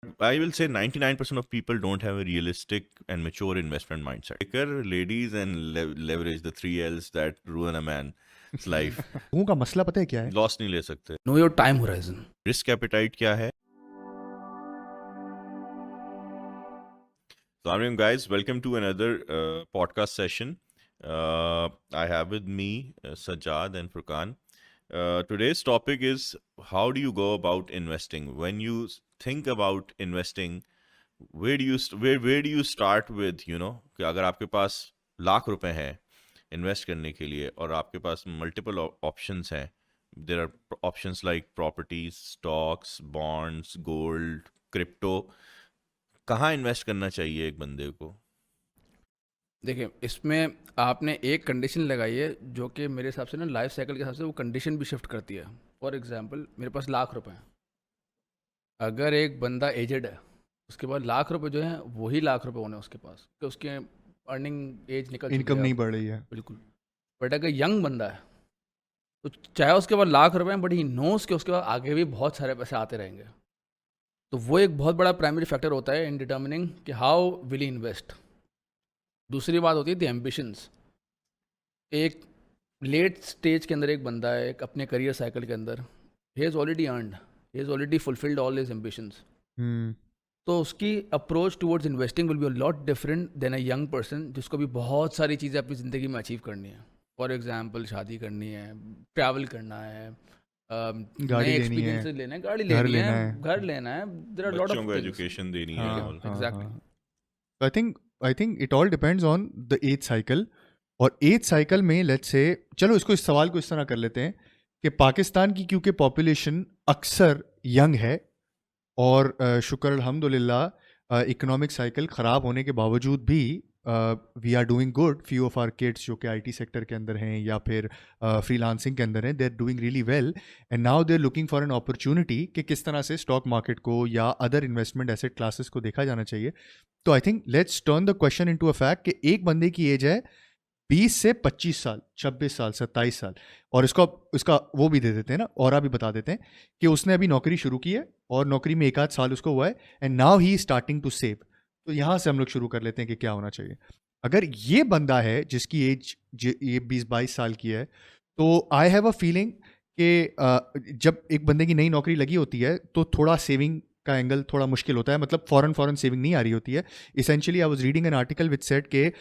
I will say 99% of people don't have a realistic and mature investment mindset. Liquor, ladies, and leverage, the three L's that ruin a man's life. लोगों का मसला पता है क्या है? Loss नहीं ले सकते. Know your time horizon. Risk appetite क्या है? Assalamu alaikum guys, welcome to another podcast session. I have with me Sajjad and Furqan. Today's topic is how do you go about investing? When you think about investing, where do you start with, कि अगर आपके पास लाख रुपए हैं invest करने के लिए और आपके पास मल्टीपल ऑप्शंस हैं, there are options like properties, stocks, bonds, gold, crypto, कहाँ इन्वेस्ट करना चाहिए एक बंदे को? देखिए, इसमें आपने एक कंडीशन लगाई है जो कि मेरे हिसाब से ना लाइफ साइकिल के हिसाब से वो कंडीशन भी शिफ्ट करती है. फॉर एग्जांपल, मेरे पास लाख रुपए हैं. अगर एक बंदा एजेड है, उसके बाद लाख रुपए जो हैं वही लाख रुपए होने उसके पास, कि उसके अर्निंग एज निकल चुकी इनकम है नहीं अब. बढ़ रही है. बिल्कुल. बट अगर यंग बंदा है तो चाहे उसके बाद लाख रुपए हैं, बट ही नोस के उसके बाद आगे भी बहुत सारे पैसे आते रहेंगे. तो वो एक बहुत बड़ा प्राइमरी फैक्टर होता है इन डिटर्मिनिंग कि हाउ विल ही इन्वेस्ट. दूसरी बात होती है द एम्बिशंस. एक लेट स्टेज के अंदर एक बंदा है, एक अपने करियर साइकिल के अंदर, he has already earned, he has already fulfilled all his ambitions. तो उसकी approach towards investing will be a lot different than a young person जिसको भी बहुत सारी चीज़ें अपनी ज़िंदगी में अचीव करनी है. फॉर एग्जांपल, शादी करनी है, ट्रैवल करना है, गाड़ी नए लेनी है, एक्सपीरियंसेस लेना है, गाड़ी घर लेनी लेना है, है. घर लेना है. देयर आर लॉट बच्चों ऑफ को थिंग्स. एजुकेशन देनी है. हाँ, all. हाँ, exactly. हाँ. I think it all depends on the age cycle. और एज साइकिल में लेट्स से, चलो इसको इस सवाल को इस तरह कर लेते हैं कि पाकिस्तान की क्योंकि पॉपुलेशन अक्सर यंग है और शुक्र अल्हम्दुलिल्लाह इकोनॉमिक साइकिल ख़राब होने के बावजूद भी we are doing good. Few of our kids जो कि आईटी सेक्टर के अंदर हैं या फिर फ्रीलांसिंग के अंदर हैं, they are doing really well and now they are looking for an opportunity कि किस तरह से स्टॉक मार्केट को या अदर इन्वेस्टमेंट एसेट क्लासेस को देखा जाना चाहिए. तो I think let's turn the question into a fact कि एक बंदे की एज है 20 से 25 साल, 26 साल, 27 साल, और इसका वो भी दे देते हैं ना, और भी बता देते हैं कि उसने अभी नौकरी शुरू की है और नौकरी में 1 आध साल उसको हुआ है and now he starting to save. तो यहाँ से हम लोग शुरू कर लेते हैं कि क्या होना चाहिए. अगर ये बंदा है जिसकी एज ये 20-22 साल की है, तो आई हैव अ फीलिंग कि जब एक बंदे की नई नौकरी लगी होती है तो थोड़ा सेविंग का एंगल थोड़ा मुश्किल होता है. मतलब फॉरन सेविंग नहीं आ रही होती है. Essentially I was reading an article which said के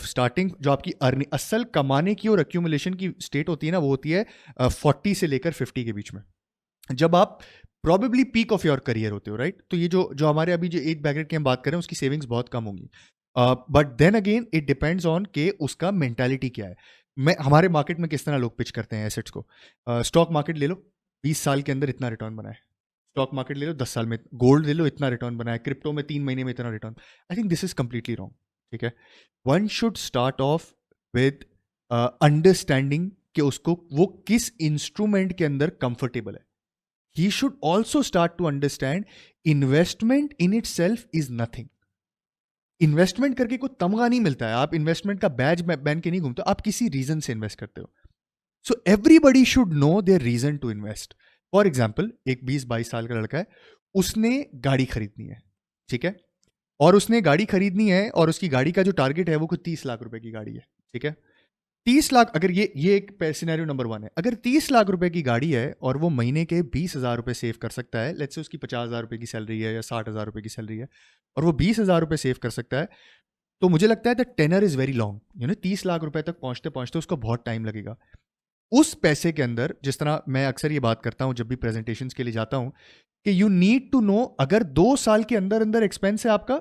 स्टार्टिंग जो आपकी अर्निंग असल कमाने की और एक्यूमुलेशन की स्टेट होती है ना, वो होती है 40 से लेकर 50 के बीच में, जब आप probably peak of your career होते हो, राइट. तो ये जो हमारे अभी जो एज ब्रैकेट की हम बात करें उसकी सेविंग्स बहुत कम होंगी. But then again it depends on के उसका मेंटालिटी क्या है. हमारे मार्केट में किस तरह लोग पिच करते हैं एसेट्स को. स्टॉक मार्केट ले लो, 20 साल के अंदर इतना रिटर्न बनाए. स्टॉक मार्केट ले लो, 10 साल में. गोल्ड ले लो, इतना रिटर्न बनाए. क्रिप्टो में 3 महीने में इतना return. I think this is completely wrong. ठीक है. One should start of with understanding कि उसको वो किस इंस्ट्रूमेंट के अंदर कंफर्टेबल है. He should also start to understand investment in itself is nothing. Investment करके कोई तमगा नहीं मिलता है. आप इन्वेस्टमेंट का बैज पहन के नहीं घूमते, आप किसी रीजन से इन्वेस्ट करते हो. So everybody should know their reason to invest. For example, एक 20-22 साल का लड़का है, उसने गाड़ी खरीदनी है, ठीक है, और उसने गाड़ी खरीदनी है और उसकी गाड़ी का जो टारगेट है वो कुछ 30 लाख रुपए की गाड़ी है, ठीक है. 30 लाख, अगर ये एक सिनेरियो नंबर 1 है. अगर 30 लाख रुपए की गाड़ी है और वो महीने के 20,000 रुपए सेव कर सकता है, लेट्स से उसकी 50,000 रुपए की सैलरी है या 60,000 रुपए की सैलरी है, और वो 20,000 रुपए सेव कर सकता है, तो मुझे लगता है the tenure is very long. 30 lakh रुपए तक पहुंचते पहुंचते उसको बहुत टाइम लगेगा. उस पैसे के अंदर, जिस तरह मैं अक्सर ये बात करता हूं जब भी प्रेजेंटेशंस के लिए जाता हूं, कि यू नीड टू नो, अगर 2 साल के अंदर अंदर एक्सपेंस है आपका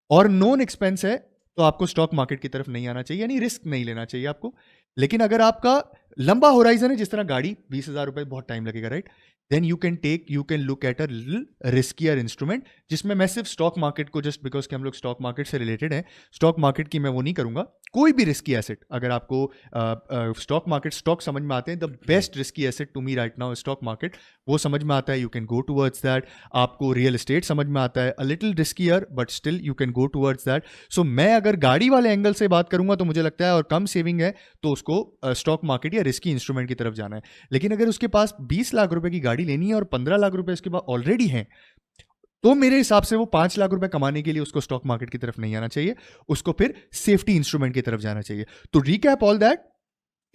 और नॉन एक्सपेंस है, तो आपको स्टॉक मार्केट की तरफ नहीं आना चाहिए, यानी रिस्क नहीं लेना चाहिए आपको. लेकिन अगर आपका लंबा होराइजन है, जिस तरह गाड़ी 20,000 रुपए बहुत टाइम लगेगा, right, then you can look at a little riskier instrument, जिसमें मैं सिर्फ स्टॉक मार्केट को, जस्ट बिकॉज कि हम लोग स्टॉक मार्केट से रिलेटेड हैं, स्टॉक मार्केट की मैं वो नहीं करूंगा. कोई भी रिस्की एसेट, अगर आपको स्टॉक समझ में आते हैं, the best risky asset to me right now stock market, वो समझ में आता है, you can go towards that. आपको रियल एस्टेट समझ में आता है, a little riskier but still you can go towards that. So मैं अगर गाड़ी वाले एंगल से बात करूंगा तो मुझे लगता है, और कम सेविंग है तो उसको स्टॉक मार्केट या रिस्की इंस्ट्रूमेंट की तरफ जाना है. लेकिन अगर उसके पास 20 लाख रुपए की गाड़ी लेनी है और 15 लाख रुपए उसके पास ऑलरेडी हैं, तो मेरे हिसाब से वो 5 लाख रुपए कमाने के लिए उसको स्टॉक मार्केट की तरफ नहीं आना चाहिए, उसको फिर सेफ्टी इंस्ट्रूमेंट की तरफ जाना चाहिए। तो recap all that,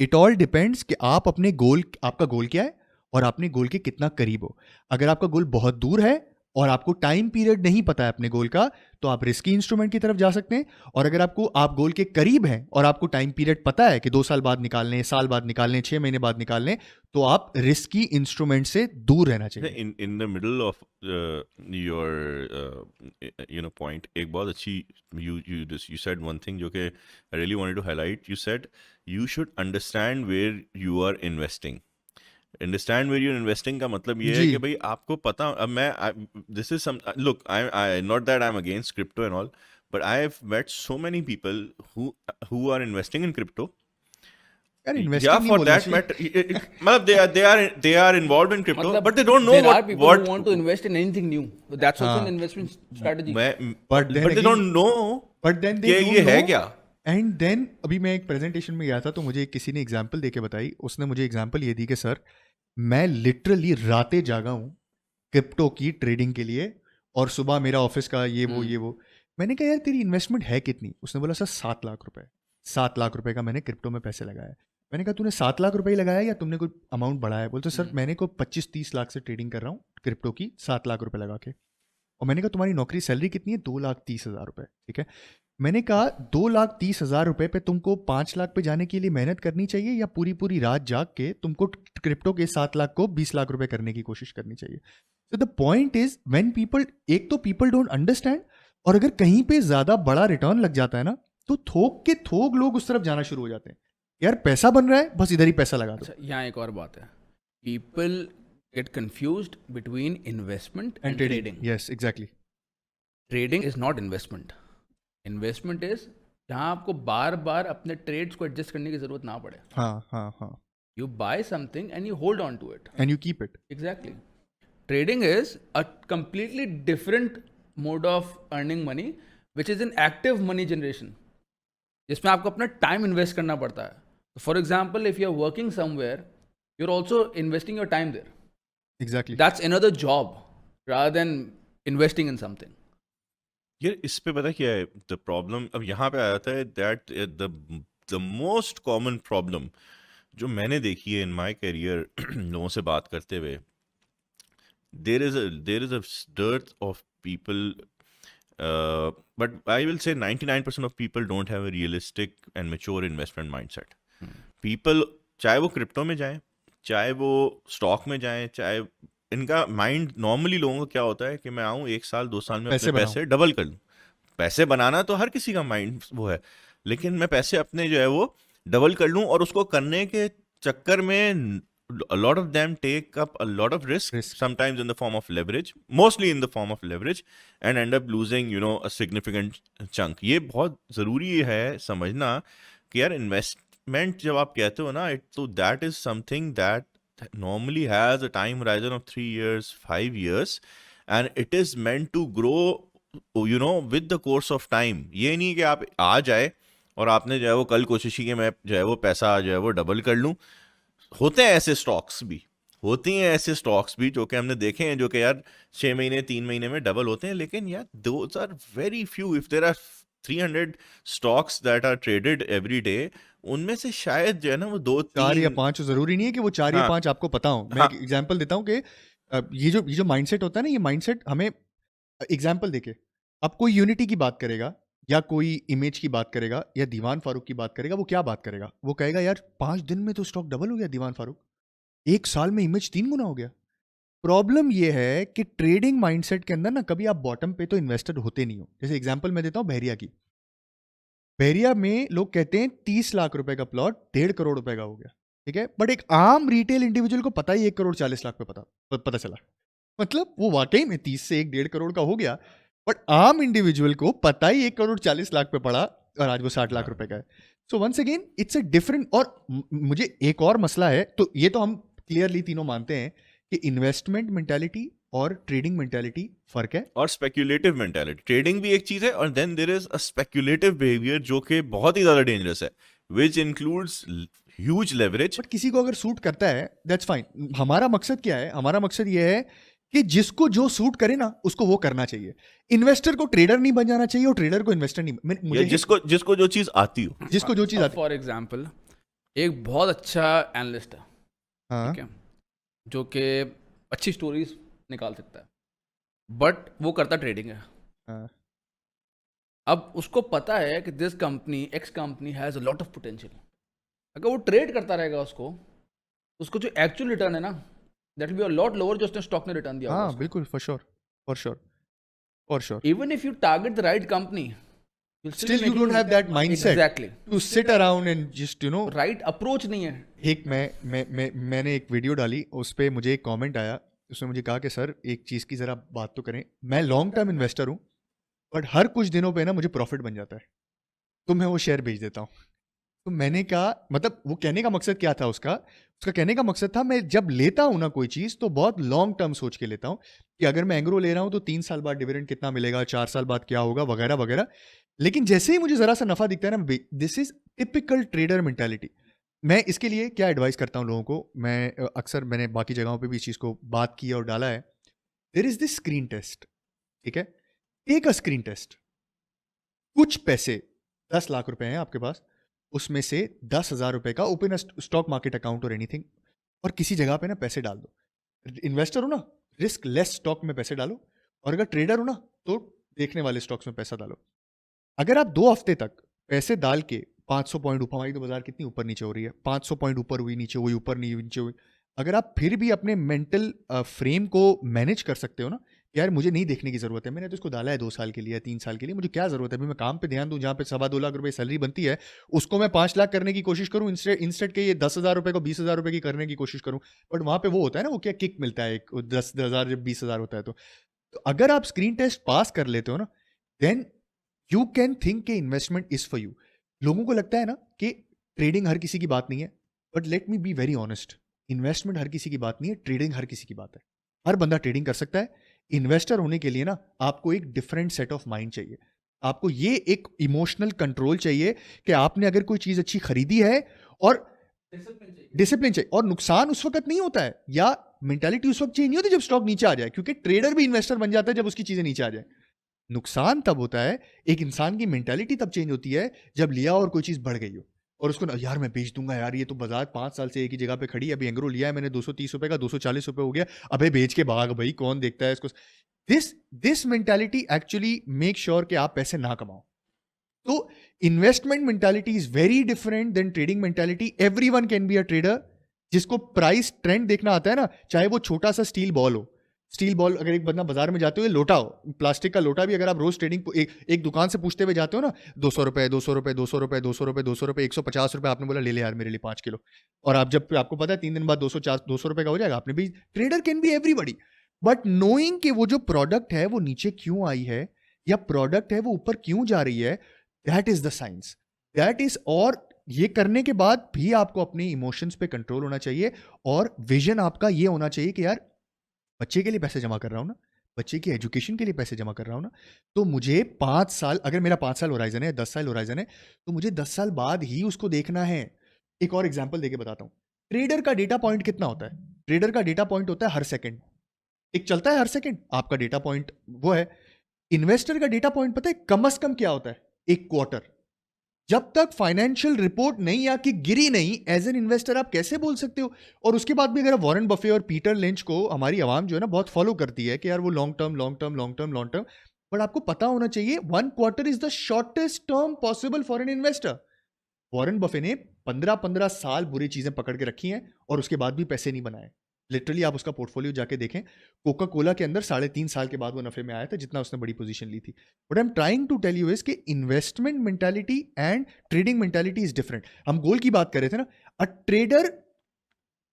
it all depends कि आप अपने गोल, आपका गोल क्या है और आपने गोल के कितना करीब हो। अगर आपका गोल बहुत दूर है और आपको टाइम पीरियड नहीं पता है अपने गोल का, तो आप रिस्की इंस्ट्रूमेंट की तरफ जा सकते हैं। और अगर आप गोल के करीब हैं और आपको टाइम पीरियड पता है कि 2 साल बाद निकालने, साल बाद निकालने, 6 महीने बाद निकालने, तो आप रिस्की इंस्ट्रूमेंट से दूर रहना चाहिए। in the middle of your point, एक बहुत अच्छी you said one thing जो कि I really wanted to highlight. You said you should understand where you are investing. Understand where you're investing का मतलब ये है जी। कि भाई आपको पता, अब मैं this is some look, I not that I am against crypto and all, but I have met so many people who are investing in crypto, यार yeah, इन्वेस्टिंग नहीं for बोलना that चाहिए। matter, मतलब they are involved in crypto, मतलब but they don't know there are people what who want to invest in anything new. That's also हाँ। an investment strategy. but then they again- don't know But then कि they ये don't है know. क्या। And then अभी मैं एक presentation में गया था, तो मुझे किसी ने एग्जाम्पल देके बताई। उसने मुझे एग्जाम्पल ये दी कि सर मैं लिटरली रातें जागा हूँ क्रिप्टो की ट्रेडिंग के लिए, और सुबह मेरा ऑफिस का ये वो। मैंने कहा यार तेरी इन्वेस्टमेंट है कितनी? उसने बोला सर 7 लाख रुपए। 7 लाख रुपए का मैंने क्रिप्टो में पैसे लगाया। मैंने कहा तूने 7 लाख रुपए ही लगाया या तुमने कोई अमाउंट बढ़ाया? बोलते सर मैंने को 25-30 लाख से ट्रेडिंग कर रहा हूँ क्रिप्टो की, 7 लाख रुपए लगा के। और मैंने कहा तुम्हारी नौकरी सैलरी कितनी है? 2,30,000 रुपए। ठीक है, मैंने कहा 2,30,000 रुपए पे तुमको 5 लाख पे जाने के लिए मेहनत करनी चाहिए, या पूरी पूरी रात जाग के तुमको क्रिप्टो के 7 लाख को 20 लाख रुपए करने की कोशिश करनी चाहिए? तो the point is when people, एक तो पीपल डोंट अंडरस्टैंड, और अगर कहीं पे ज्यादा बड़ा रिटर्न लग जाता है ना, तो थोक के थोक लोग उस तरफ जाना शुरू हो जाते हैं। यार पैसा बन रहा है, बस इधर ही पैसा लगा दो। अच्छा, यहाँ एक और बात है, people get confused between investment and trading. Yes exactly. Trading is not investment. Investment is जहाँ आपको बार बार अपने ट्रेड्स को एडजस्ट करने की जरूरत ना पड़े. हाँ हाँ हाँ। You buy something and you hold on to it. And you keep it. Exactly. Trading is a completely different mode of earning money, which is an active money generation, जिसमें आपको अपना टाइम इन्वेस्ट करना पड़ता है. For example, if you are working somewhere, you are also investing your time there. Exactly. That's another job rather than investing in something. यार इस पे पता क्या है द प्रॉब्लम, अब यहाँ पे आ जाता है that the most common problem जो मैंने देखी है इन माय करियर लोगों से बात करते हुए, there is a dearth of people, but I will say 99% of people don't have a realistic and mature investment mindset. People, चाहे वो क्रिप्टो में जाए, चाहे वो स्टॉक में जाए, चाहे इनका माइंड, नॉर्मली लोगों को क्या होता है कि मैं आऊँ 1 साल 2 साल में पैसे अपने पैसे डबल कर लूँ. पैसे बनाना तो हर किसी का माइंड वो है, लेकिन मैं पैसे अपने जो है वो डबल कर लूँ, और उसको करने के चक्कर में a lot of them take up a lot of risk, sometimes in the form of leverage, mostly in the form of leverage, and end up losing, you know, a significant chunk. ये बहुत ज़रूरी है समझना कि यार investment जब आप कहते हो ना, तो that is something that normally has a time horizon of 3 years, 5 years, and it is meant to grow, you know, with the course of time. ये नहीं कि आप आ जाए और आपने जो है वो कल कोशिश की कि मैं जो है वो पैसा जो है वो डबल कर लूँ. होते हैं ऐसे स्टॉक्स भी, होती हैं ऐसे स्टॉक्स भी जो कि हमने देखे हैं, जो कि यार 6 महीने 3 महीने में डबल होते हैं, लेकिन यार those are very few. If there are 300 stocks that are traded every day, उनमें से शायद जो है ना वो 4 या 2-3. 5, जरूरी नहीं है कि वो 4 या हाँ. 5 आपको पता हो. मैं एक एग्जांपल देता हूँ कि ये जो माइंडसेट होता है ना, ये माइंडसेट हमें एग्जांपल देके, अब कोई यूनिटी की बात करेगा या कोई इमेज की बात करेगा या दीवान फारूक की बात करेगा, वो क्या बात करेगा? वो कहेगा यार 5 दिन में तो स्टॉक डबल हो गया दीवान फारूक, 1 साल में इमेज 3 गुना हो गया. प्रॉब्लम ये है कि ट्रेडिंग माइंडसेट के अंदर ना कभी आप बॉटम पे तो इन्वेस्टेड होते नहीं हो. जैसे एग्जांपल मैं देता हूँ बहरिया की. बहरिया में लोग कहते हैं 30 लाख रुपए का प्लॉट 1.5 करोड़ रुपए का हो गया. ठीक है, बट एक आम रिटेल इंडिविजुअल को पता ही 1 करोड़ 40 लाख पे पता चला. मतलब वो वाकई में 30 से 1.5 करोड़ का हो गया, बट आम इंडिविजुअल को पता ही 1 करोड़ 40 लाख पे पड़ा, और आज वो 60 लाख रुपए का है. So once again it's a different. और मुझे एक और मसला है, तो ये तो हम क्लियरली तीनों मानते हैं कि इन्वेस्टमेंट मेंटालिटी और ट्रेडिंग मेंटालिटी फर्क है. और स्पेक्यूलेटिव मेंटालिटी, ट्रेडिंग भी एक चीज है, और then there is a speculative behaviour जो कि बहुत ही ज्यादा डेंजरस है, which includes huge leverage. But किसी को अगर सूट करता है दैट्स फाइन. हमारा मकसद क्या है? हमारा मकसद ये है कि जिसको जो सूट करे ना उसको वो करना चाहिए। इन्वेस्टर को ट्रेडर नहीं बन जाना चाहिए और ट्रेडर को इन्वेस्टर नहीं, या मुझे जिसको जो चीज आती हो। जिसको जो चीज आती। फॉर एग्जाम्पल एक बहुत अच्छा एनालिस्ट है, हाँ ठीक है, जो कि अच्छी स्टोरीज निकाल सकता है, बट वो करता ट्रेडिंग है। हाँ अब उसको पता है कि this company x company has a lot of potential. अगर वो ट्रेड करता रहेगा उसको जो एक्चुअल रिटर्न है ना, that will be a lot lower जो उसने स्टॉक ने रिटर्न दिया होगा हाँ उसको। बिल्कुल, for sure for sure for sure. Even if you target the right company, Still you don't have that mindset exactly, to sit around and just right approach नहीं है। एक मैंने एक वीडियो डाली, उस पर मुझे एक कमेंट आया, उसने मुझे कहा कि सर एक चीज़ की ज़रा बात तो करें, मैं लॉन्ग टर्म इन्वेस्टर हूँ बट हर कुछ दिनों पे ना मुझे प्रॉफिट बन जाता है, तो मैं वो शेयर बेच देता हूँ। तो मैंने कहा, मतलब वो कहने का मकसद क्या था उसका कहने का मकसद था, मैं जब लेता हूँ ना कोई चीज़ तो बहुत लॉन्ग टर्म सोच के लेता हूँ कि अगर मैं एंग्रो ले रहा हूँ तो 3 साल बाद डिविडेंड कितना मिलेगा, 4 साल बाद क्या होगा, वगैरह वगैरह। लेकिन जैसे ही मुझे ज़रा सा नफ़ा दिखता है ना, this is typical trader mentality. मैं इसके लिए क्या एडवाइस करता हूँ लोगों को, मैं अक्सर मैंने बाकी जगहों पे भी इस चीज़ को बात की और डाला है। There is this screen test, ठीक है, टेक अ स्क्रीन टेस्ट। कुछ पैसे 10 लाख रुपए हैं आपके पास, उसमें से 10,000 रुपए का ओपन स्टॉक मार्केट अकाउंट और एनीथिंग, और किसी जगह पे ना पैसे डाल दो। इन्वेस्टर हो ना, रिस्क लेस स्टॉक में पैसे डालो, और अगर ट्रेडर हो ना तो देखने वाले स्टॉक्स में पैसा डालो। अगर आप 2 हफ्ते तक पैसे डाल के 500 पॉइंट ऊपर, हमारी तो बाजार कितनी ऊपर नीचे हो रही है, 500 पॉइंट ऊपर हुई नीचे हुई, ऊपर नहीं हुई नीचे हुई, अगर आप फिर भी अपने मेंटल फ्रेम को मैनेज कर सकते हो ना, यार मुझे नहीं देखने की जरूरत है, मैंने तो इसको डाला है 2 साल के लिए 3 साल के लिए, मुझे क्या जरूरत है, अभी मैं काम पे ध्यान दूं, जहाँ पे 2.25 लाख रुपए सैलरी बनती है उसको मैं 5 लाख करने की कोशिश करूं, इंस्टेड के ये 10,000 रुपए को 20,000 रुपए की करने की कोशिश करूं। बट वहां पे वो होता है ना, वो क्या किक मिलता है, एक 10,000 जब 20,000 होता है तो अगर आप स्क्रीन टेस्ट पास कर लेते हो ना, देन यू कैन थिंक के इन्वेस्टमेंट इज फॉर यू। लोगों को लगता है ना कि ट्रेडिंग हर किसी की बात नहीं है, but let me be very honest, investment हर किसी की बात नहीं है, ट्रेडिंग हर किसी की बात है। हर बंदा ट्रेडिंग कर सकता है। इन्वेस्टर होने के लिए ना आपको एक डिफरेंट सेट ऑफ माइंड चाहिए, आपको ये एक इमोशनल कंट्रोल चाहिए कि आपने अगर कोई चीज अच्छी खरीदी है, और डिसिप्लिन चाहिए, और नुकसान उस वक्त नहीं होता है, या मेंटालिटी उस वक्त चेंज नहीं होती जब स्टॉक नीचे आ जाए, क्योंकि ट्रेडर भी इन्वेस्टर बन जाता है जब उसकी चीजें नीचे आ जाए। नुकसान तब होता है, एक इंसान की मेंटालिटी तब चेंज होती है जब लिया और कोई चीज बढ़ गई हो, और उसको ना, यार मैं बेच दूंगा यार, ये तो बाजार 5 साल से एक ही जगह पे खड़ी है, अभी एंग्रो लिया है मैंने 230 रुपए का, 240 रुपए हो गया, अबे बेच के भाग भाई, कौन देखता है इसको। This mentality actually make sure कि आप पैसे ना कमाओ। तो investment mentality is very different than trading mentality. Everyone can be a trader. जिसको प्राइस ट्रेंड देखना आता है ना, चाहे वो छोटा सा स्टील बॉल हो, स्टील बॉल, अगर एक बंदा बाजार में जाते हुए लोटा हो, प्लास्टिक का लोटा भी, अगर आप रोज ट्रेडिंग एक दुकान से पूछते हुए जाते हो ना, 200 रुपए 200 रुपए 200 रुपए 200 रुपए 200 रुपए 150 रुपए, आपने बोला ले ले यार मेरे लिए 5 किलो, और आप जब आपको पता है 3 दिन बाद 200 रुपए का हो जाएगा, आपने भी। Trader can be everybody, but knowing कि वो जो प्रोडक्ट है वो नीचे क्यों आई है, या प्रोडक्ट है वो ऊपर क्यों जा रही है, that is the science, that is. और ये करने के बाद भी आपको अपने इमोशंस पे कंट्रोल होना चाहिए, और विजन आपका ये होना चाहिए कि यार बच्चे के लिए पैसे जमा कर रहा हूं ना, बच्चे की एजुकेशन के लिए पैसे जमा कर रहा हूं ना, तो मुझे 5 साल, अगर मेरा 5 साल होराइजन है, 10 साल होराइजन है, तो मुझे 10 साल बाद ही उसको देखना है। एक और एग्जांपल देके बताता हूं। ट्रेडर का डेटा पॉइंट कितना होता है? ट्रेडर का डेटा पॉइंट होता है हर सेकंड, एक चलता है हर सेकंड, आपका डेटा पॉइंट वो है। इन्वेस्टर का डेटा पॉइंट पता है कम से कम क्या होता है? एक क्वार्टर। जब तक फाइनेंशियल रिपोर्ट नहीं आके गिरी नहीं, एज एन इन्वेस्टर आप कैसे बोल सकते हो? और उसके बाद भी अगर वॉरेन बफे और पीटर लिंच को हमारी आवाम जो है ना बहुत फॉलो करती है कि यार वो long term long term long term long term, but आपको पता होना चाहिए 1 quarter is the shortest term possible for an investor. Warren Buffett ने 15-15 साल बुरी चीजें पकड़ के रखी हैं और उसके बाद भी पैसे नहीं बनाए। लिटरली आप उसका पोर्टफोलियो जाके देखें, कोका कोला के अंदर 3.5 साल के बाद वो नफे में आया था, जितना उसने बड़ी पोजीशन ली थी। But I am trying to tell you is कि investment mentality and trading mentality is different. हम गोल की बात कर रहे थे ना, a trader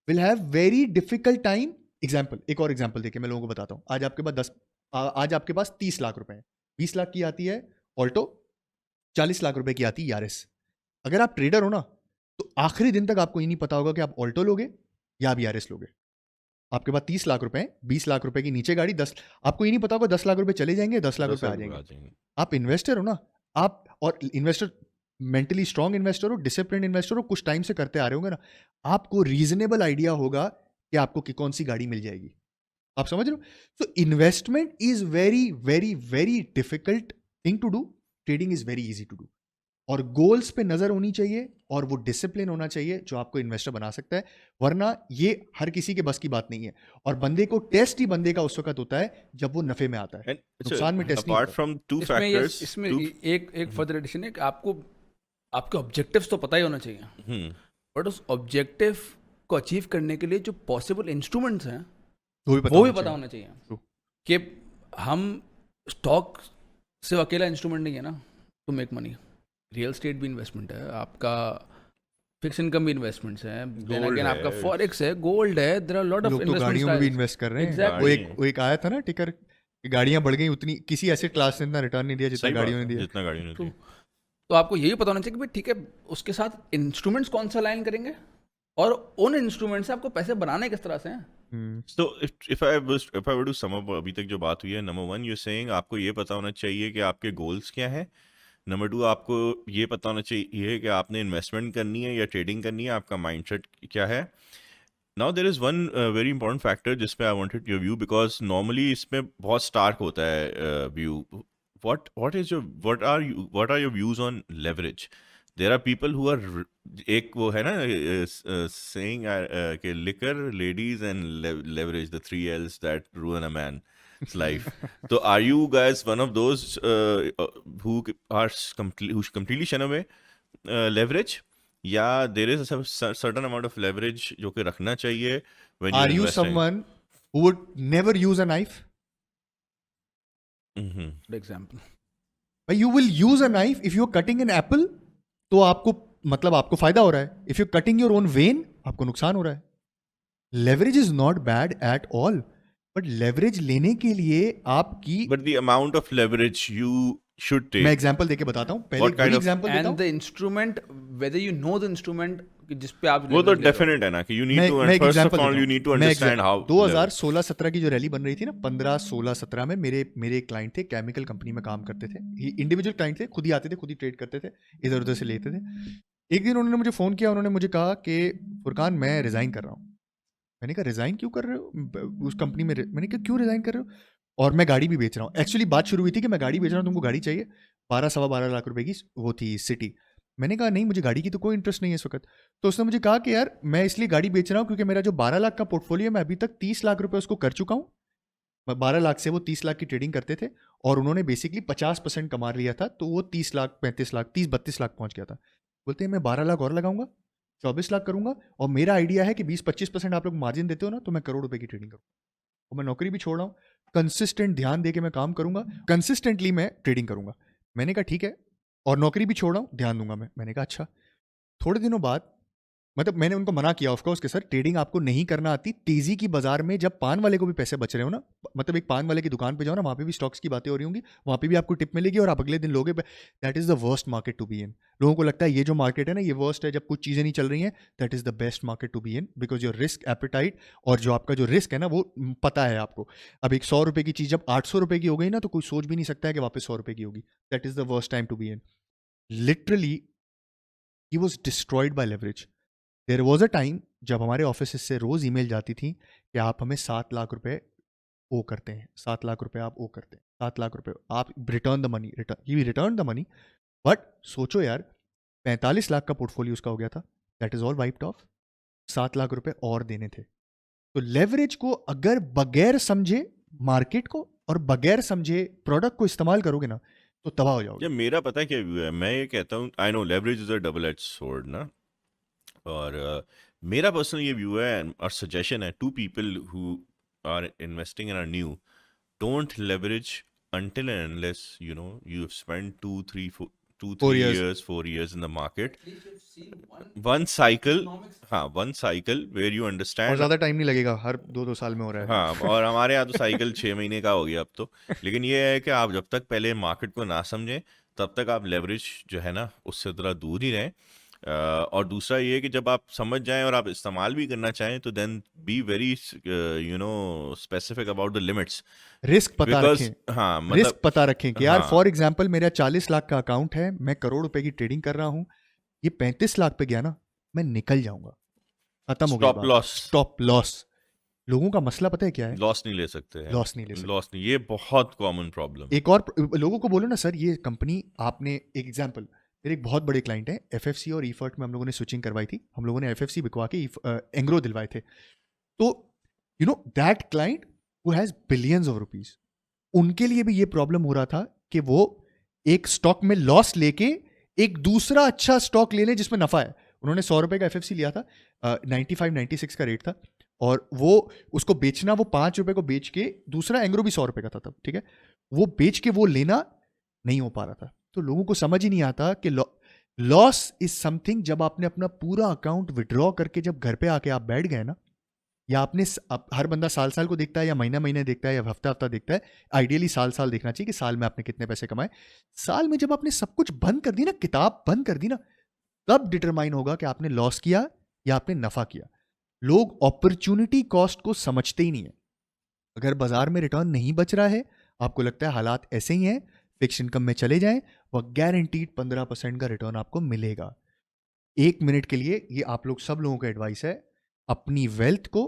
will have very difficult time. Example, एक और एग्जाम्पल देखिए, मैं लोगों को बताता हूँ। आज आपके पास 30 लाख रुपए हैं, 20 लाख की आती है ऑल्टो, 40 लाख रुपए की आती है यारिस। अगर आप ट्रेडर हो ना, तो आखिरी दिन तक आपको ये नहीं पता होगा कि आप ऑल्टो लोगे या आप यारिस लोगे। आपके पास 30 लाख रुपए हैं, 20 लाख रुपए की नीचे गाड़ी, 10, आपको ये नहीं पता होगा 10 लाख रुपए चले जाएंगे, 10 लाख रुपए आ जाएंगे। आप इन्वेस्टर हो ना, आप, और इन्वेस्टर मेंटली स्ट्रांग इन्वेस्टर हो, डिसिप्लिन इन्वेस्टर हो, कुछ टाइम से करते आ रहे होंगे ना, आपको रीजनेबल आइडिया होगा कि आपको कौन सी गाड़ी मिल जाएगी। आप समझ रहे हो? So investment is very very very difficult thing to do, trading is very easy to do. और गोल्स पे नजर होनी चाहिए और वो डिसिप्लिन होना चाहिए जो आपको इन्वेस्टर बना सकता है, वरना ये हर किसी के बस की बात नहीं है। और बंदे को टेस्ट ही बंदे का उस वक्त होता है जब वो नफे में आता है, And so, नुकसान में टेस्ट नहीं apart होता। from two इसमें ये factors, इसमें two, एक फर्दर एडिशन है कि आपको आपके ऑब्जेक्टिव्स तो पता ही होना चाहिए, hmm, बट उस ऑब्जेक्टिव को अचीव करने के लिए जो पॉसिबल इंस्ट्रूमेंट्स हैं वो भी वो भी होना पता होना चाहिए True. कि हम स्टॉक सिर्फ अकेला इंस्ट्रूमेंट नहीं है ना to make money. Real estate भी इन्वेस्टमेंट है, आपका फिक्स इनकम भी इन्वेस्टमेंट्स है, देन Gold अगेन है, आपका फॉरेक्स है, गोल्ड है, देयर आर लॉट ऑफ लोग तो इन्वेस्टमेंट गाड़ियों में भी इन्वेस्ट कर रहे हैं। Exactly. वो एक आया था ना टिकर कि गाड़ियां बढ़ गई उतनी, किसी एसेट क्लास ने इतना रिटर्न नहीं दिया जितना सही बात गाड़ियों ने है, दिया। जितना गाड़ियों ने दिया। तो आपको यही पता होना चाहिए कि भाई ठीक है उसके साथ इंस्ट्रूमेंट्स कौन सा अलाइन करेंगे और उन इंस्ट्रूमेंट से आपको पैसे बनाने किस तरह से हैं। So if I were to sum up अभी तक जो बात हुई है, नंबर 1 you're saying आपको ये पता होना चाहिए कि आपके गोल्स क्या हैं। नंबर 2 आपको ये पता होना चाहिए कि आपने इन्वेस्टमेंट करनी है या ट्रेडिंग करनी है, आपका माइंडसेट क्या है। Now there is one very important factor जिस पे I wanted your view, because normally इसमें बहुत स्टार्क होता है view. what are your views on leverage? There are people who are एक वो है ना saying कि liquor, ladies and leverage, the 3 L's that ruin a man's life. So are you guys one of those who completely shun away leverage? या there is a certain amount of leverage जो कि रखना चाहिए when you're Are you investing? someone who would never use a knife? Mhm. For example You will use a knife if you're cutting an apple, तो आपको मतलब आपको फायदा हो रहा है। If you're cutting your own vein, आपको नुकसान हो रहा है। Leverage is not bad at all, but leverage लेने के लिए आपकी, But the amount of leverage you should take. मैं एग्जांपल देके बताता हूँ। पहले What एक kind बड़ी of- एग्जांपल देता एंड हूँ। The instrument whether you know the instrument जिस पे आप वो तो leverage ले रहे हो। डेफिनेट है ना कि you need मैं to एक first एग्जांपल of all देता you हूँ। need to मैं understand how 2016-17 की जो रैली बन रही थी ना, 15, 16, 17 में मेरे एक क्लाइंट थे, केमिकल कंपनी में काम करते थे, इंडिविजुअल क्लाइंट थे, खुद ही आते थे, खुद ही ट्रेड करते थे, इधर उधर से लेते थे। एक दिन उन्होंने मुझे फ़ोन किया, उन्होंने मुझे कहा कि फुरकान मैं रिज़ाइन कर रहा हूँ। मैंने कहा रिज़ाइन क्यों कर रहे हो उस कंपनी में? मैंने कहा क्यों रिज़ाइन कर रहे हो? और मैं गाड़ी भी बेच रहा हूँ। एक्चुअली बात शुरू हुई थी कि मैं गाड़ी बेच रहा हूँ, तुमको गाड़ी चाहिए, 12-12.5 लाख रुपए की वो थी सिटी। मैंने कहा नहीं, मुझे गाड़ी की तो कोई इंटरेस्ट नहीं है इस वक्त। तो उसने मुझे कहा कि यार मैं इसलिए गाड़ी बेच रहा हूँ क्योंकि मेरा जो 12 लाख का पोर्टफोलियो है, मैं अभी तक 30 लाख रुपए उसको कर चुका हूँ। 12 लाख से वो 30 लाख की ट्रेडिंग करते थे और उन्होंने बेसिकली 50% कमा लिया था, तो वो 30 लाख 35 लाख 30-32 लाख पहुंच गया था। बोलते हैं मैं 12 लाख और लगाऊंगा, 24 लाख करूंगा, और मेरा आइडिया है कि 20-25% आप लोग मार्जिन देते हो ना, तो मैं करोड़ रुपए की ट्रेडिंग करूँगा और मैं नौकरी भी छोड़ रहा हूँ, कंसिस्टेंट ध्यान दे के मैं काम करूंगा, कंसिस्टेंटली मैं ट्रेडिंग करूंगा। मैंने कहा ठीक है, और नौकरी भी छोड़ रहा हूँ, ध्यान दूंगा मैं। मैंने कहा अच्छा। थोड़े दिनों बाद, मतलब मैंने उनको मना किया ऑफकोर्स कि सर ट्रेडिंग आपको नहीं करना आती। तेजी की बाजार में जब पान वाले को भी पैसे बच रहे हो ना, मतलब एक पान वाले की दुकान पे जाओ ना, वहाँ पे भी स्टॉक्स की बातें हो रही होंगी, वहाँ पे भी आपको टिप मिलेगी और आप अगले दिन लोगे। That is the worst market to be in. लोगों को लगता है ये जो मार्केट है ना, ये वर्स्ट है, जब कुछ चीज़ें नहीं चल रही हैं। That is the best market to be in, because your risk appetite और जो आपका जो रिस्क है ना, वो पता है आपको। अब एक 100 रुपये की चीज़ जब 800 रुपये की हो गई ना, तो कोई सोच भी नहीं सकता है कि वापस 100 रुपये की होगी। That is the worst time to be in. Literally he was destroyed by leverage. There was a time जब हमारे ऑफिस से रोज ईमेल जाती थी कि आप हमें 7 लाख रुपए ओ करते हैं, 7 लाख रुपए आप ओ करते हैं, 7 लाख रुपए आप return the money, return the money. But सोचो यार, 45 लाख का पोर्टफोलियो उसका हो गया था, that is all wiped off. 7 lakh रुपए और देने थे। तो लेवरेज को अगर बगैर समझे मार्केट को और बगैर समझे प्रोडक्ट को इस्तेमाल करोगे ना, तो तबाह हो जाओगे। या मेरा पता है क्या व्यू है, मैं ये कहता हूँ I know leverage is a double edge sword ना, और मेरा पर्सनल ये व्यू है और सजेशन है to people who are investing in are new, don't leverage until and unless you have spent 4 years in the market. One cycle, हाँ, one cycle where you और understand. ज्यादा टाइम नहीं लगेगा, हर 2-2 साल में हो रहा है। हाँ, और हमारे यहाँ तो साइकिल 6 महीने का हो गया अब तो। लेकिन ये है कि आप जब तक पहले मार्केट को ना समझें, तब तक आप लेवरेज जो है ना, उससे थोड़ा दूर ही रहें। और दूसरा ये कि जब आप समझ जाएं और आप इस्तेमाल भी करना चाहें, तो then be very specific about the limits. Risk पता बिकॉज रखें, हाँ, रिस्क मतलब पता रखें कि यार हाँ। फॉर एग्जांपल मेरा 40 लाख का अकाउंट है, मैं करोड़ रुपए की ट्रेडिंग कर रहा हूं, ये 35 लाख पे गया ना, मैं निकल जाऊंगा, खत्म हो गया स्टॉप लॉस। Stop loss. लोगों का मसला पता है क्या है? लॉस नहीं ले सकते हैं, लॉस नहीं ले सकते। लॉस नहीं, ये बहुत कॉमन प्रॉब्लम। एक और लोगों को बोलो ना सर, ये कंपनी आपने, एक एग्जांपल, मेरे एक बहुत बड़े क्लाइंट है एफएफसी और ईफर्ट में हम लोगों ने स्विचिंग करवाई थी, हम लोगों ने एफएफसी बिकवा के एंग्रो दिलवाए थे। तो you know that client who has billions of rupees, उनके लिए भी ये प्रॉब्लम हो रहा था कि वो एक स्टॉक में लॉस लेके एक दूसरा अच्छा स्टॉक ले लें जिसमें नफा है। उन्होंने 100 रुपए का एफएफसी लिया था, 95-96 का रेट था, और वो उसको बेचना, वो 5 रुपए को बेच के, दूसरा एंग्रो भी 100 रुपए का था तब, ठीक है, वो बेच के वो लेना नहीं हो पा रहा था। तो लोगों को समझ ही नहीं आता कि लॉस इज समथिंग, जब आपने अपना पूरा अकाउंट विड्रॉ करके जब घर पे आके आप बैठ गए ना, या आपने हर बंदा साल साल को देखता है या महीना महीने देखता है या हफ्ता हफ्ता देखता है, आइडियली साल साल देखना चाहिए कि साल में आपने कितने पैसे कमाए। साल में जब आपने सब कुछ बंद कर दी ना, किताब बंद कर दी ना, तब डिटरमाइन होगा कि आपने लॉस किया या आपने नफा किया। लोग अपॉर्चुनिटी कॉस्ट को समझते ही नहीं है। अगर बाजार में रिटर्न नहीं बच रहा है, आपको लगता है हालात ऐसे ही हैं, फिक्स इनकम में चले जाएं, वह गारंटीड 15% का रिटर्न आपको मिलेगा। 1 मिनट के लिए ये आप लोग सब लोगों का एडवाइस है, अपनी वेल्थ को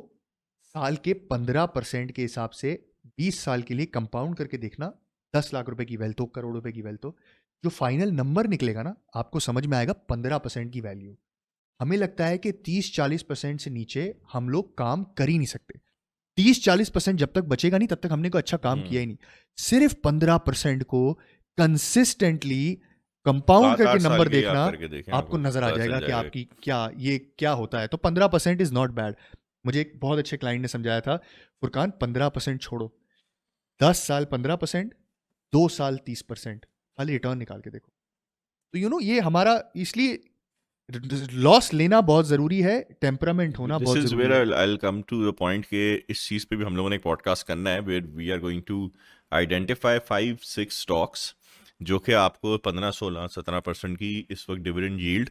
साल के 15% के हिसाब से 20 साल के लिए कंपाउंड करके देखना। 10 लाख रुपए की वेल्थ हो, करोड़ रुपए की वेल्थ हो, जो फाइनल नंबर निकलेगा ना, आपको समझ में आएगा 15% की वैल्यू। हमें लगता है कि 30-40% से नीचे हम लोग काम कर ही नहीं सकते। 30-40% जब तक बचेगा नहीं तब तक हमने कोई अच्छा काम किया ही नहीं। सिर्फ 15% को कंसिस्टेंटली कंपाउंड करके 7-8 साल नंबर के लिए देखना, आप करके देखें, आपको नजर आ पता चल जाएगा कि जाएगा। आपकी क्या होता है। तो 15% इज नॉट बैड। मुझे एक बहुत अच्छे क्लाइंट ने समझाया था, फुरकान 15% छोड़ो, 10 साल 15%, 2 साल 30%, खाली रिटर्न निकाल के देखो। तो ये हमारा, इसलिए लॉस लेना बहुत जरूरी है, टेम्परामेंट होना दिस बहुत इज जरूरी वेयर है। I will come to the point कि इस चीज़ पे भी हम लोगों ने एक पॉडकास्ट करना है, where we are going to identify 5-6 stocks जो कि आपको 15-16-17% की इस वक्त डिविडेंड यील्ड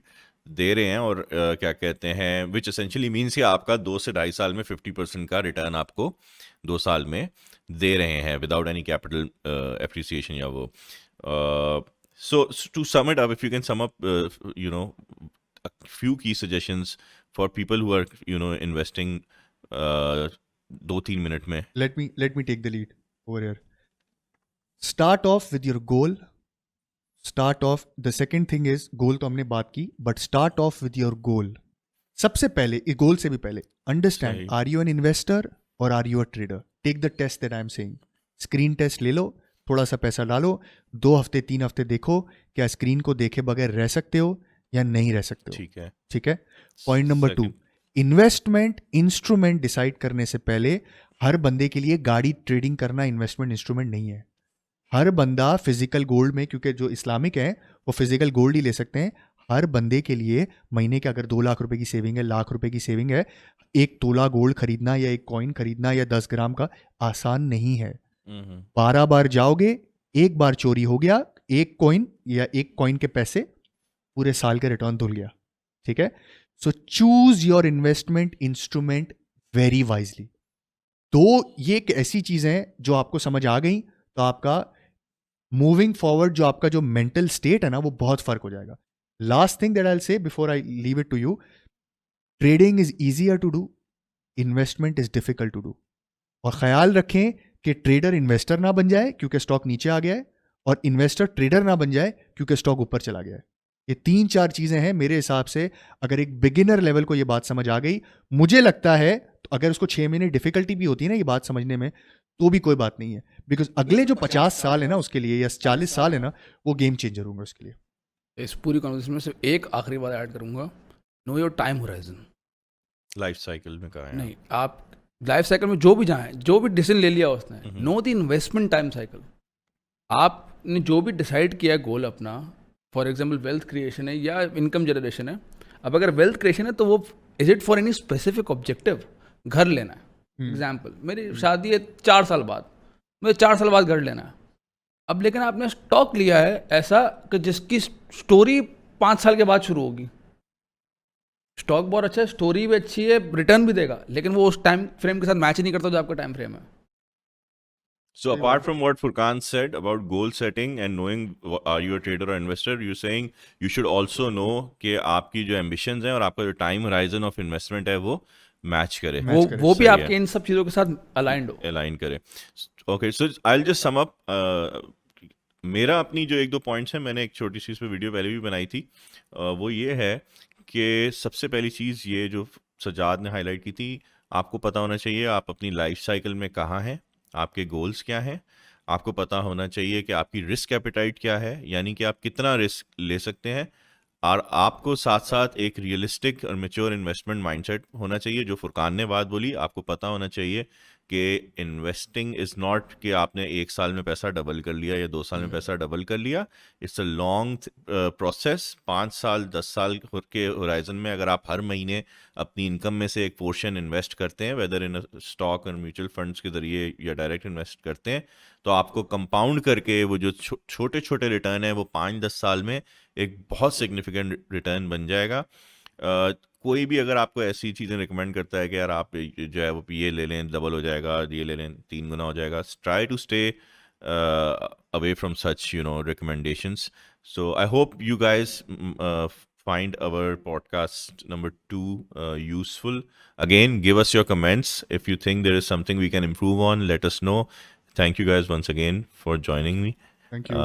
दे रहे हैं, और क्या कहते हैं, विच एसेंशियली मीन्स कि आपका 2 से 2.5 साल में 50% का रिटर्न आपको 2 साल में दे रहे हैं विदाउट एनी कैपिटल एप्रिसिएशन या वो। So to sum it up, if you can sum up a few key suggestions for people who are investing 2-3 minute में। let me take the lead over here. Start off with your goal. Start off, the second thing is, goal तो हमने बात की, but start off with your goal. सबसे पहले, इस गोल से भी पहले understand, सही। are you an investor or are you a trader? Take the test that I am saying. Screen test ले लो, थोड़ा सा पैसा डालो, 2 हफ्ते 3 हफ्ते देखो क्या स्क्रीन को देखे बगैर रह सकते हो या नहीं रह सकते हो। ठीक है। Point number 2, investment instrument decide करने से पहले हर बंदे के लिए गाड़ी ट्रेडिंग करना इन्वेस्टमेंट इंस्ट्रूमेंट नहीं है। हर बंदा फिजिकल गोल्ड में, क्योंकि जो इस्लामिक है वो फिजिकल गोल्ड ही ले सकते हैं, हर बंदे के लिए महीने के अगर 2 लाख रुपए की सेविंग है, लाख रुपए की सेविंग है, 1 तोला गोल्ड खरीदना या 1 कॉइन खरीदना या 10 ग्राम का आसान नहीं है। 12 बार जाओगे, 1 बार चोरी हो गया, 1 कॉइन या 1 कॉइन के पैसे पूरे साल के रिटर्न धुल गया। ठीक है। So choose your investment instrument very wisely. तो ये एक ऐसी चीज है जो आपको समझ आ गई तो आपका मूविंग फॉरवर्ड, जो आपका जो मेंटल स्टेट है ना, वो बहुत फर्क हो जाएगा। Last thing that I will say before I leave it to you, trading is easier to do, investment is difficult to do. और ख्याल रखें कि ट्रेडर इन्वेस्टर ना बन जाए क्योंकि स्टॉक नीचे आ गया है, और इन्वेस्टर ट्रेडर ना बन जाए क्योंकि स्टॉक ऊपर चला गया है। ये 3-4 चीजें हैं मेरे हिसाब से। अगर एक बिगिनर लेवल को ये बात समझ आ गई, मुझे लगता है, तो अगर उसको 6 महीने डिफिकल्टी भी होती है ना ये बात समझने में, तो भी कोई बात नहीं है, बिकॉज अगले जो 50 साल है ना उसके लिए, या 40 साल है ना, वो गेम चेंजर होंगे उसके लिए। इस पूरी कॉन्वर्सेशन में सिर्फ एक आखिरी बात ऐड करूंगा, know your time horizon. Life cycle में कहा है नहीं, आप लाइफ साइकिल में जो भी जाएं, जो भी डिसीजन ले लिया उसने, know the investment time cycle. आपने जो भी डिसाइड किया है गोल अपना, फॉर एग्जाम्पल वेल्थ क्रिएशन है या इनकम जनरेशन है, अब अगर वेल्थ क्रिएशन है तो वो is it for any specific objective? घर लेना है एग्जाम्पल, मेरी शादी है 4 साल बाद, मुझे 4 साल बाद घर लेना है। अब लेकिन आपने स्टॉक लिया है ऐसा कि जिसकी स्टोरी 5 साल के बाद शुरू होगी। स्टॉक बहुत अच्छा है, स्टोरी भी अच्छी है, रिटर्न भी देगा, लेकिन वो उस टाइम फ्रेम के साथ मैच ही नहीं करता जो आपका टाइम फ्रेम है। So apart from what Furkan said about goal setting and knowing are you a trader or investor, you're saying you should also know कि आपकी जो ambitions हैं और आपका जो time horizon of investment है वो मैच करे, वो करे, वो भी सही है। आपके इन सब चीज़ों के साथ अलाइंड हो। अलाइन करे। Okay, so I just sum up. मेरा अपनी जो एक दो पॉइंट्स हैं, मैंने एक छोटी सी इस पे वीडियो पहले भी बनाई थी। वो ये है कि सबसे पहली चीज़ ये जो सजाद ने हाईलाइट की थी, आपको पता होना चाहिए आप अपनी लाइफ साइकिल में कहाँ हैं, आपके गोल्स क्या हैं, आपको पता होना चाहिए कि आपकी रिस्क एपेटाइट क्या है, यानी कि आप कितना रिस्क ले सकते हैं, और आपको साथ साथ एक रियलिस्टिक और मेच्योर इन्वेस्टमेंट माइंडसेट होना चाहिए। जो फुरकान ने बात बोली, आपको पता होना चाहिए कि इन्वेस्टिंग इज़ नॉट कि आपने 1 साल में पैसा डबल कर लिया या 2 साल में पैसा डबल कर लिया। It's a long process. 5 साल 10 साल के होराइजन में अगर आप हर महीने अपनी इनकम में से एक पोर्शन इन्वेस्ट करते हैं, वेदर इन स्टॉक और म्यूचुअल फंड्स के जरिए या डायरेक्ट इन्वेस्ट करते हैं, तो आपको कंपाउंड करके वो जो छोटे छोटे रिटर्न है वो 5-10 साल में एक बहुत सिग्निफिकेंट रिटर्न बन जाएगा। कोई भी अगर आपको ऐसी चीज़ें रिकमेंड करता है कि यार आप जो है वो ये ले लें डबल हो जाएगा, ये ले लें 3 गुना हो जाएगा, try to stay away from such recommendations. So I hope you guys find our podcast number 2 useful. Again, give us your comments. If you think there is something we can improve on, let us know. Thank you guys once again for joining me. Thank you.